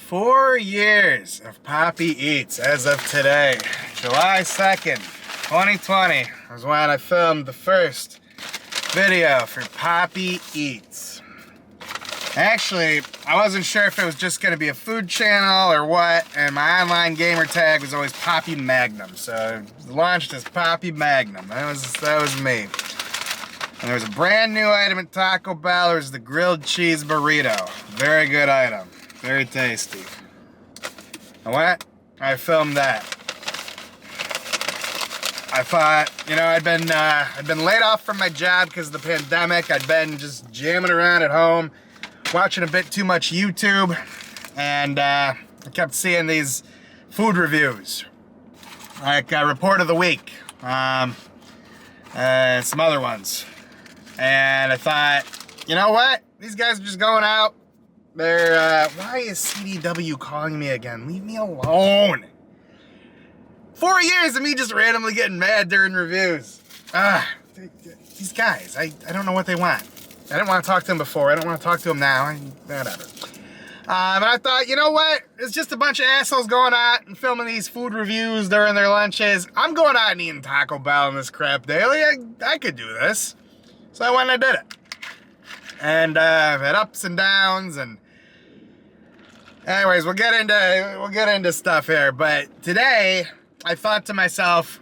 4 years of PapiEats as of today. July 2nd, 2020 was when I filmed the first video for PapiEats. Actually, I wasn't sure if it was just going to be a food channel or what, and my online gamer tag was always Poppy Magnum, so it launched as Poppy Magnum. That was me. And there was a brand new item at Taco Bell. It was the grilled cheese burrito. Very good item. Very tasty. I filmed that. I thought, I'd been laid off from my job because of the pandemic. I'd been just jamming around at home, watching a bit too much YouTube, and I kept seeing these food reviews, like Report of the Week, some other ones. And I thought, you know what? These guys are just going out. They're, why is CDW calling me again? Leave me alone. 4 years of me just randomly getting mad during reviews. These guys, I don't know what they want. I didn't want to talk to them before. I don't want to talk to them now. Whatever. But I thought, you know what? It's just a bunch of assholes going out and filming these food reviews during their lunches. I'm going out and eating Taco Bell and this crap daily. I could do this. So I went and I did it. And I've had ups and downs, and anyways, we'll get into stuff here. But today, I thought to myself,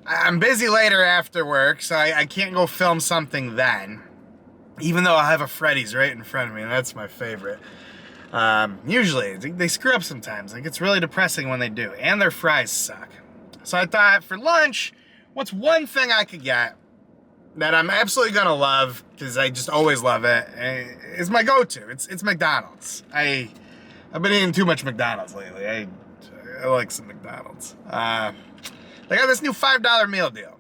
I'm busy later after work, so I can't go film something then. Even though I have a Freddy's right in front of me, and that's my favorite. Usually, they screw up sometimes. Like, it's really depressing when they do. And their fries suck. So I thought, for lunch, what's one thing I could get that I'm absolutely gonna love, because I just always love it, is my go-to. It's McDonald's. I've been eating too much McDonald's lately. I like some McDonald's. They got this new $5 meal deal.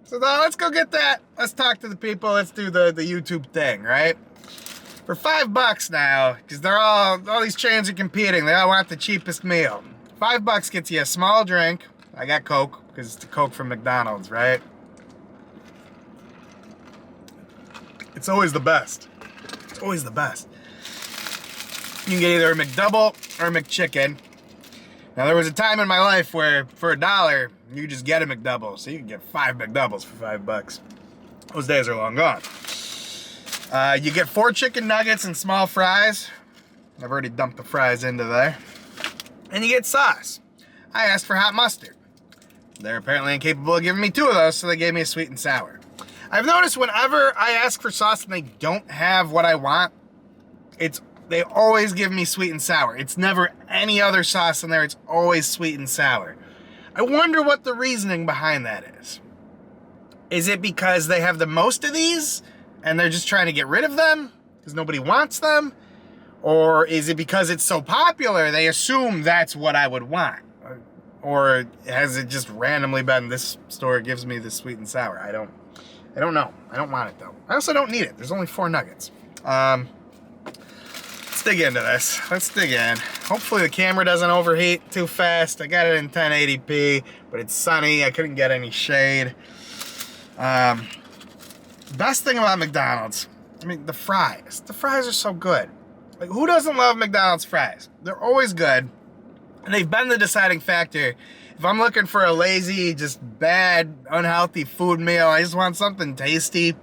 So let's go get that. Let's talk to the people. Let's do the YouTube thing, right? For $5 now, because all these chains are competing. They all want the cheapest meal. $5 gets you a small drink. I got Coke, because it's the Coke from McDonald's, right? It's always the best. It's always the best. You can get either a McDouble or a McChicken. Now, there was a time in my life where for $1, you could just get a McDouble. So you could get 5 McDoubles for $5. Those days are long gone. You get 4 chicken nuggets and small fries. I've already dumped the fries into there. And you get sauce. I asked for hot mustard. They're apparently incapable of giving me 2 of those, so they gave me a sweet and sour. I've noticed whenever I ask for sauce and they don't have what I want, they always give me sweet and sour. It's never any other sauce in there. It's always sweet and sour. I wonder what the reasoning behind that is. Is it because they have the most of these and they're just trying to get rid of them because nobody wants them? Or is it because it's so popular they assume that's what I would want? Or has it just randomly been, this store gives me the sweet and sour? I don't know. I don't want it though. I also don't need it. There's only 4 nuggets. Let's dig into this. Let's dig in. Hopefully the camera doesn't overheat too fast. I got it in 1080p, but it's sunny. I couldn't get any shade. Best thing about McDonald's, the fries. The fries are so good. Like, who doesn't love McDonald's fries? They're always good, and they've been the deciding factor. If I'm looking for a lazy, just bad, unhealthy food meal, I just want something tasty,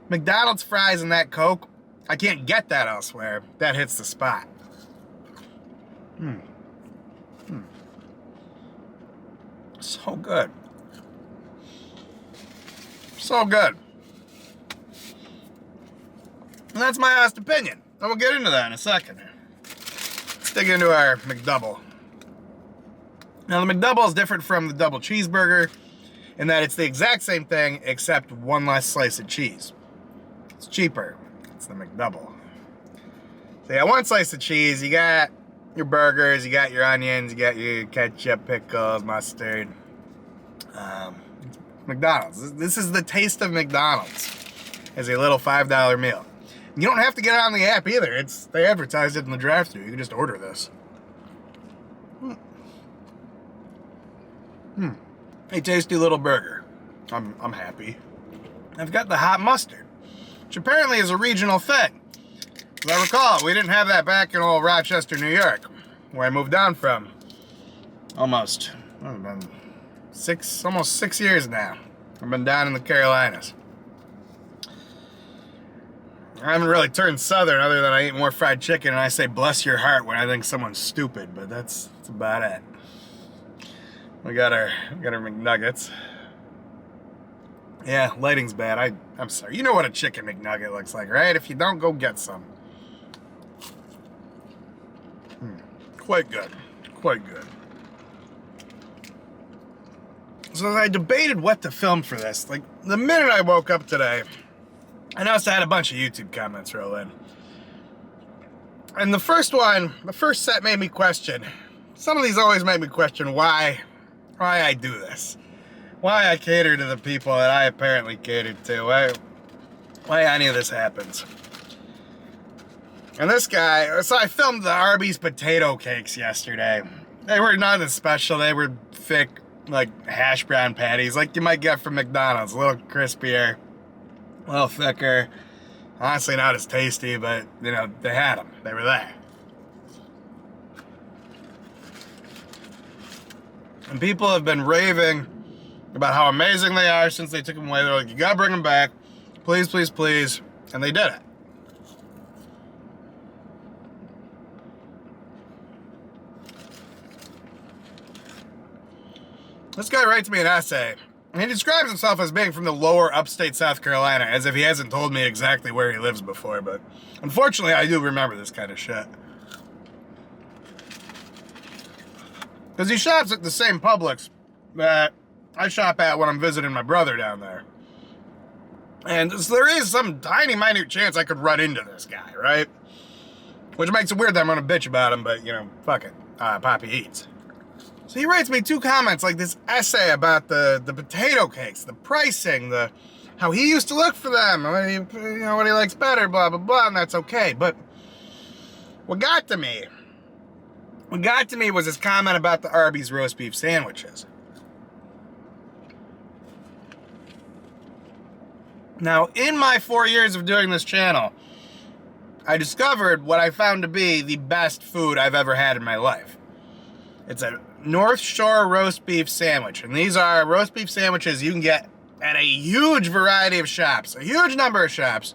McDonald's fries and that Coke, I can't get that elsewhere. That hits the spot. So good. So good. And that's my honest opinion. And we'll get into that in a second. Let's dig into our McDouble. Now, the McDouble is different from the double cheeseburger in that it's the exact same thing except 1 less slice of cheese. It's cheaper. It's the McDouble. So you got 1 slice of cheese, you got your burgers, you got your onions, you got your ketchup, pickles, mustard. McDonald's. This is the taste of McDonald's as a little $5 meal. You don't have to get it on the app either. They advertised it in the drive-thru. You can just order this. A tasty little burger. I'm happy. I've got the hot mustard, which apparently is a regional thing. As I recall, we didn't have that back in old Rochester, New York, where I moved down from. Almost 6 years now. I've been down in the Carolinas. I haven't really turned southern other than I eat more fried chicken and I say bless your heart when I think someone's stupid, but that's about it. We got our McNuggets. Yeah, lighting's bad. I'm sorry. You know what a chicken McNugget looks like, right? If you don't, go get some. Quite good. Quite good. So I debated what to film for this. Like, the minute I woke up today, I noticed I had a bunch of YouTube comments roll in. And the first set made me question. Some of these always make me question why I do this. Why I cater to the people that I apparently catered to. Why any of this happens. And this guy, so I filmed the Arby's potato cakes yesterday. They were nothing special. They were thick, like hash brown patties, like you might get from McDonald's. A little crispier, a little thicker. Honestly, not as tasty, but, you know, they had them. They were there. And people have been raving about how amazing they are since they took them away. They're like, you gotta bring them back. Please, please, please. And they did it. This guy writes me an essay, and he describes himself as being from the lower upstate South Carolina, as if he hasn't told me exactly where he lives before, but unfortunately I do remember this kind of shit. Because he shops at the same Publix that I shop at when I'm visiting my brother down there. And so there is some tiny, minute chance I could run into this guy, right? Which makes it weird that I'm gonna bitch about him, but, you know, fuck it. PapiEats. So he writes me 2 comments, like this essay about the potato cakes, the pricing, how he used to look for them, what he likes better, blah, blah, blah, and that's okay. But what got to me was his comment about the Arby's roast beef sandwiches. Now, in my 4 years of doing this channel, I discovered what I found to be the best food I've ever had in my life. It's a North Shore roast beef sandwich. And these are roast beef sandwiches you can get at a huge variety of shops, a huge number of shops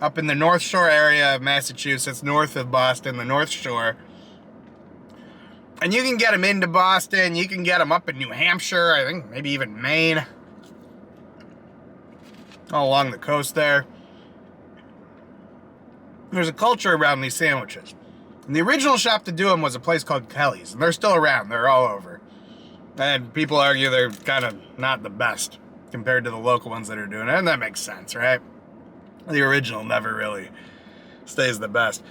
up in the North Shore area of Massachusetts, north of Boston, the North Shore. And you can get them into Boston, you can get them up in New Hampshire, I think maybe even Maine. All along the coast there. There's a culture around these sandwiches. And the original shop to do them was a place called Kelly's. And they're still around. They're all over. And people argue they're kind of not the best compared to the local ones that are doing it. And that makes sense, right? The original never really stays the best.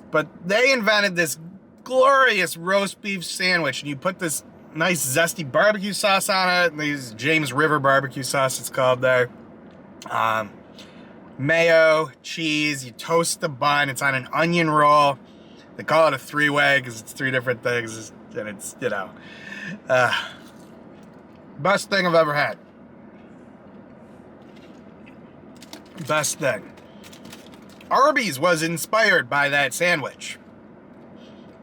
But they invented this glorious roast beef sandwich. And you put this nice zesty barbecue sauce on it. These James River barbecue sauce, it's called there. Mayo, cheese. You toast the bun. It's on an onion roll. They call it a 3-way because it's 3 different things, and it's, you know, best thing I've ever had. Best thing. Arby's was inspired by that sandwich.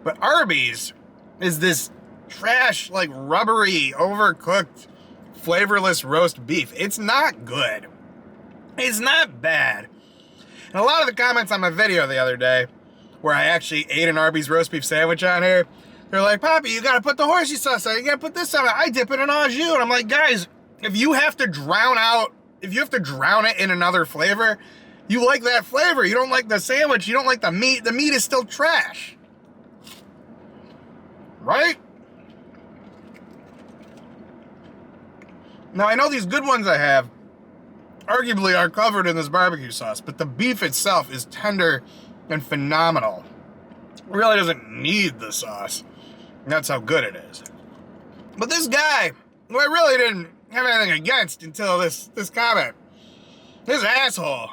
But Arby's is this trash, like rubbery, overcooked, flavorless roast beef. It's not good. It's not bad. And a lot of the comments on my video the other day, where I actually ate an Arby's roast beef sandwich on here, they're like, Papi, you gotta put the horsey sauce on it, you gotta put this on it, I dip it in au jus. And I'm like, guys, if you have to drown it in another flavor, you like that flavor. You don't like the sandwich, you don't like the meat is still trash. Right? Now, I know these good ones I have arguably are covered in this barbecue sauce, but the beef itself is tender and phenomenal. It really doesn't need the sauce. That's how good it is. But this guy, who I really didn't have anything against until this comment, this asshole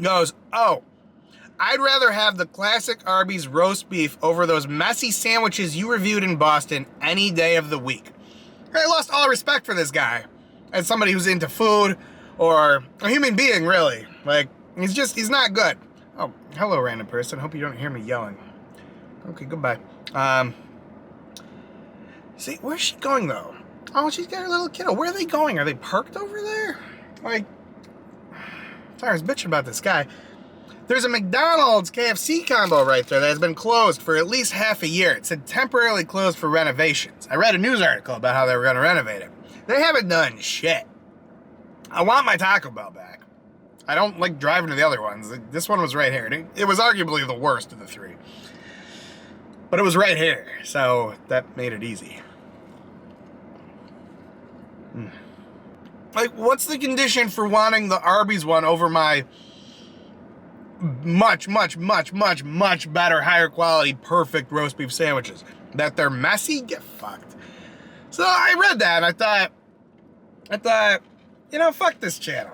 goes, oh, I'd rather have the classic Arby's roast beef over those messy sandwiches you reviewed in Boston any day of the week. I lost all respect for this guy as somebody who's into food or a human being, really. Like, he's not good. Oh, Hello, random person. Hope you don't hear me yelling. Okay, goodbye. See, where's she going, though? Oh, she's got her little kiddo. Where are they going? Are they parked over there? Like, sorry, I was bitching about this guy. There's a McDonald's KFC combo right there that has been closed for at least half a year. It said temporarily closed for renovations. I read a news article about how they were going to renovate it. They haven't done shit. I want my Taco Bell back. I don't like driving to the other ones. This one was right here. It was arguably the worst of the three. But it was right here, so that made it easy. Like, what's the condition for wanting the Arby's one over my much better, higher quality, perfect roast beef sandwiches? That they're messy? Get fucked. So I read that and I thought, you know, fuck this channel.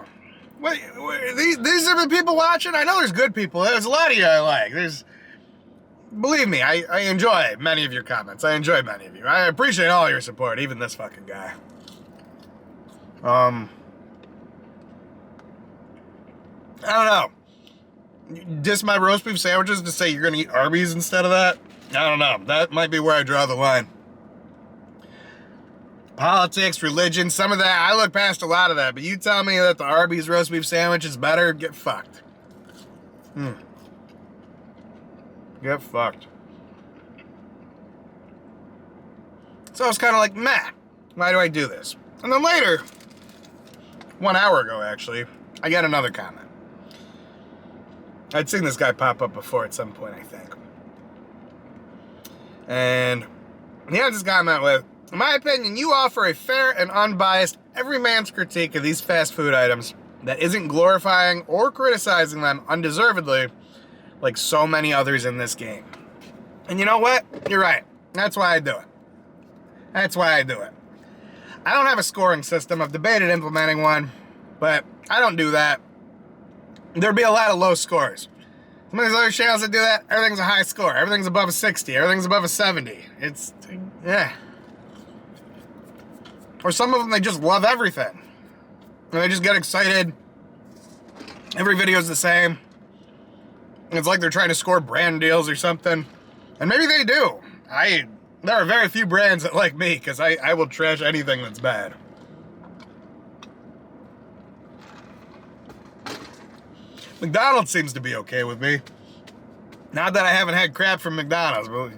These are the people watching? I know there's good people. There's a lot of you I like. Believe me, I enjoy many of your comments. I enjoy many of you. I appreciate all your support, even this fucking guy. I don't know. Diss my roast beef sandwiches to say you're gonna eat Arby's instead of that? I don't know. That might be where I draw the line. Politics, religion, some of that, I look past a lot of that, but you tell me that the Arby's roast beef sandwich is better, get fucked. Get fucked. So I was kind of like, meh, why do I do this? And then later, 1 hour ago actually, I got another comment. I'd seen this guy pop up before at some point, I think. And he had this comment with, in my opinion, you offer a fair and unbiased every man's critique of these fast food items that isn't glorifying or criticizing them undeservedly like so many others in this game. And you know what? You're right. That's why I do it. That's why I do it. I don't have a scoring system. I've debated implementing one, but I don't do that. There'd be a lot of low scores. Some of these other channels that do that, everything's a high score. Everything's above a 60. Everything's above a 70. It's, yeah. Or some of them, they just love everything. And they just get excited. Every video's the same. It's like they're trying to score brand deals or something. And maybe they do. There are very few brands that like me, because I will trash anything that's bad. McDonald's seems to be okay with me. Not that I haven't had crap from McDonald's, but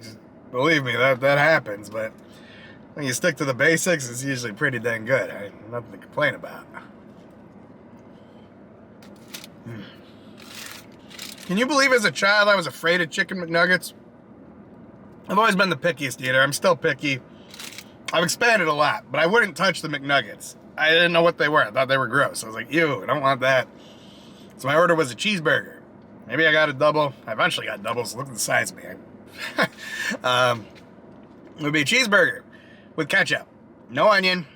believe me, that happens. But when you stick to the basics, it's usually pretty dang good. I have nothing to complain about. Can you believe as a child I was afraid of chicken McNuggets? I've always been the pickiest eater. I'm still picky. I've expanded a lot, but I wouldn't touch the McNuggets. I didn't know what they were. I thought they were gross. I was like, ew, I don't want that. So my order was a cheeseburger. Maybe I got a double. I eventually got doubles. Look at the size of me. It would be a cheeseburger with ketchup. No onion.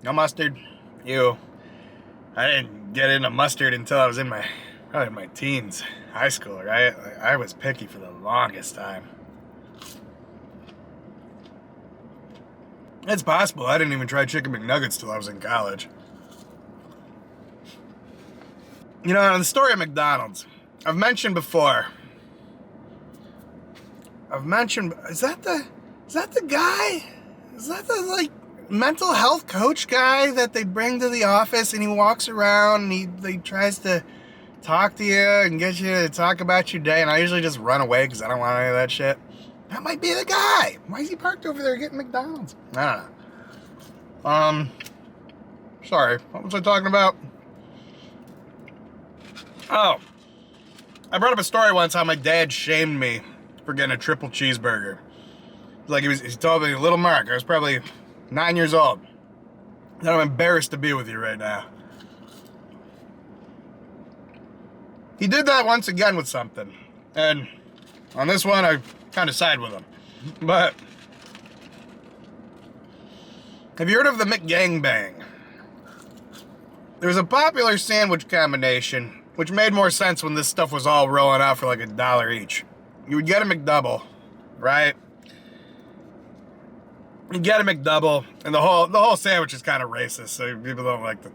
No mustard. Ew. I didn't get into mustard until I was in probably my teens. High school. I was picky for the longest time. It's possible. I didn't even try chicken McNuggets till I was in college. You know, the story of McDonald's, I've mentioned before. Is that the guy? Is that the, like, mental health coach guy that they bring to the office and he walks around and he tries to talk to you and get you to talk about your day, and I usually just run away because I don't want any of that shit. That might be the guy. Why is he parked over there getting McDonald's? I don't know. Sorry, what was I talking about? Oh, I brought up a story once how my dad shamed me for getting a triple cheeseburger. Like he told me, little Mark, I was probably 9 years old, that I'm embarrassed to be with you right now. He did that once again with something, and on this one I kind of side with him. But have you heard of the McGangbang? There's a popular sandwich combination which made more sense when this stuff was all rolling out for like $1 each. You would get a McDouble, right? You get a McDouble, and the whole sandwich is kind of racist, so people don't like the,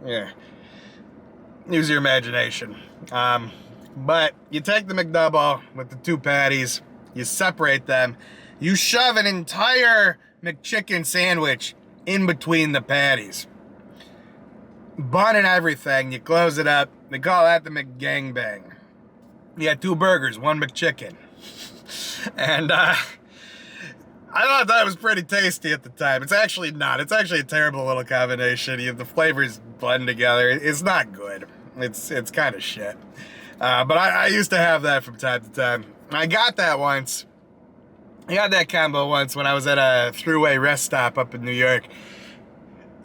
yeah. Use your imagination. But you take the McDouble with the 2 patties, you separate them, you shove an entire McChicken sandwich in between the patties. Bun and everything, you close it up. They call that the McGangbang. You got 2 burgers, 1 McChicken. And I thought that was pretty tasty at the time. It's actually not. It's actually a terrible little combination. The flavors blend together. It's not good. It's kind of shit. But I used to have that from time to time. I got that once. I got that combo once when I was at a thruway rest stop up in New York.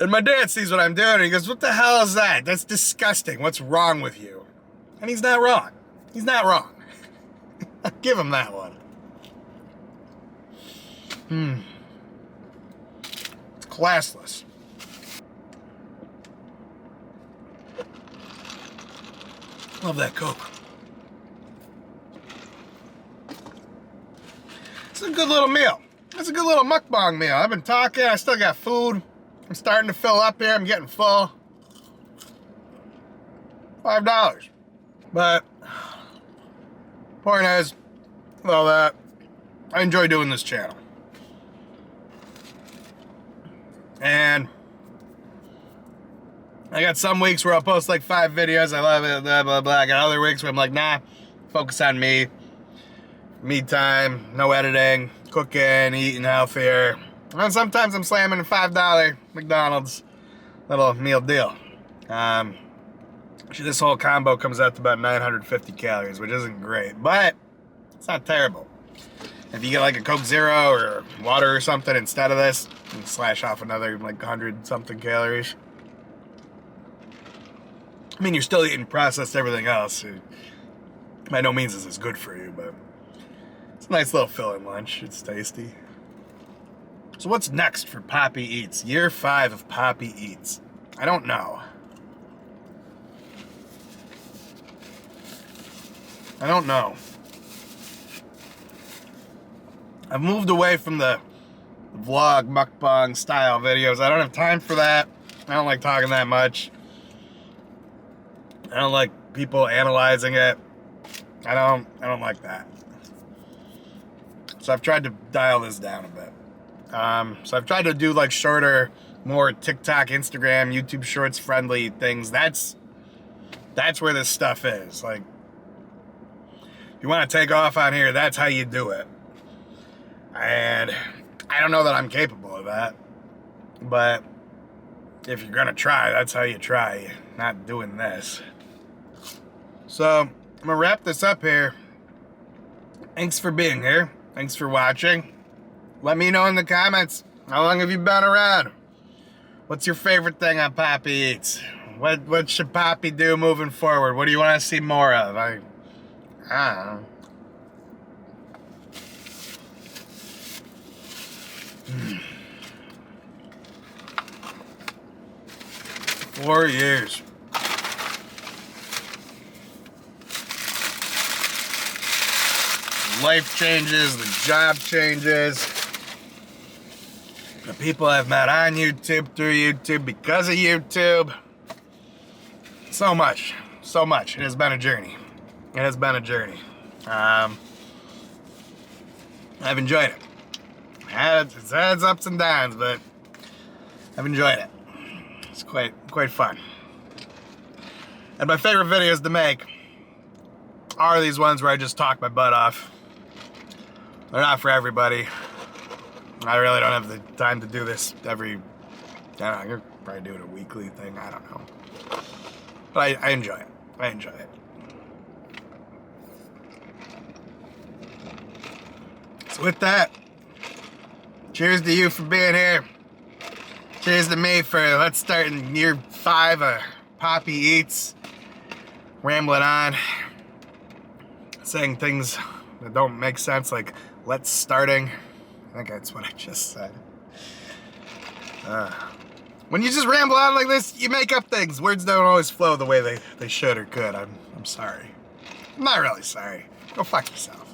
And my dad sees what I'm doing and he goes, "What the hell is that? That's disgusting. What's wrong with you?" And he's not wrong. He's not wrong. I'll give him that one. It's classless. Love that Coke. It's a good little meal. It's a good little mukbang meal. I've been talking, I still got food. I'm starting to fill up here, I'm getting full. $5. But, point is, well, I enjoy doing this channel. And I got some weeks where I'll post like 5 videos, I love it, blah, blah, blah. I got other weeks where I'm like, nah, focus on me. Me time, no editing, cooking, eating healthier. And sometimes I'm slamming a $5 McDonald's little meal deal. This whole combo comes out to about 950 calories, which isn't great, but it's not terrible. If you get like a Coke Zero or water or something instead of this, you can slash off another like 100 something calories. I mean, you're still eating processed everything else. By no means is this good for you, but it's a nice little fill-in lunch. It's tasty. So what's next for PapiEats? Year 5 of PapiEats. I don't know. I don't know. I've moved away from the vlog, mukbang style videos. I don't have time for that. I don't like talking that much. I don't like people analyzing it. I don't like that. So I've tried to dial this down a bit. So I've tried to do like shorter, more TikTok, Instagram, YouTube Shorts friendly things. That's where this stuff is. Like, if you want to take off on here, that's how you do it. And I don't know that I'm capable of that. But if you're gonna try, that's how you try. Not doing this. So I'm gonna wrap this up here. Thanks for being here. Thanks for watching. Let me know in the comments, how long have you been around? What's your favorite thing on PapiEats? What should Papi do moving forward? What do you want to see more of? I don't know. 4 years. Life changes, the job changes. The people I've met on YouTube, through YouTube, because of YouTube. So much. It has been a journey. It has been a journey. I've enjoyed it. It's had its ups and downs, but I've enjoyed it. It's quite fun. And my favorite videos to make are these ones where I just talk my butt off. They're not for everybody. I really don't have the time to do this every, I don't know, you're probably doing a weekly thing, I don't know. But I enjoy it. I enjoy it. So with that, cheers to you for being here. Cheers to me for, let's start in year 5 of PapiEats. Rambling on. Saying things that don't make sense, like let's starting. I think that's what I just said. When you just ramble on like this, you make up things. Words don't always flow the way they should or could. I'm sorry. I'm not really sorry. Go fuck yourself.